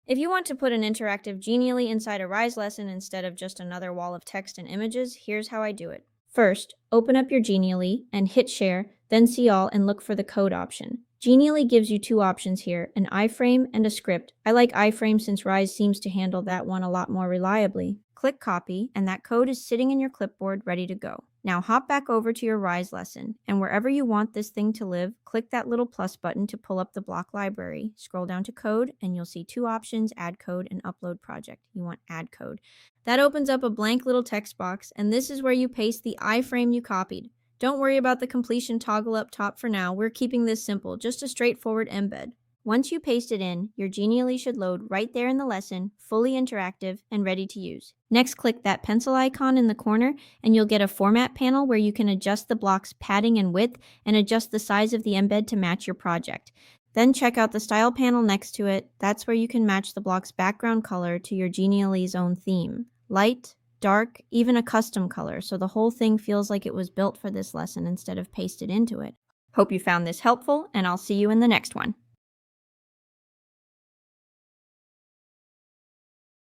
If you want to put an interactive Genially inside a Rise lesson instead of just another wall of text and images, here's how I do it. First, open up your Genially and hit Share, then See All and look for the code option. Genially gives you two options here, an iframe and a script. I like iframe since Rise seems to handle that one a lot more reliably. Click Copy, and that code is sitting in your clipboard ready to go. Now hop back over to your Rise lesson, and wherever you want this thing to live, click that little plus button to pull up the block library. Scroll down to Code, and you'll see two options, Add Code and Upload Project. You want Add Code. That opens up a blank little text box, and this is where you paste the iframe you copied. Don't worry about the completion toggle up top for now. We're keeping this simple, just a straightforward embed. Once you paste it in, your Genially should load right there in the lesson, fully interactive and ready to use. Next, click that pencil icon in the corner and you'll get a format panel where you can adjust the block's padding and width and adjust the size of the embed to match your project. Then check out the style panel next to it. That's where you can match the block's background color to your Genially's own theme. Light, dark, even a custom color, so the whole thing feels like it was built for this lesson instead of pasted into it. Hope you found this helpful, and I'll see you in the next one.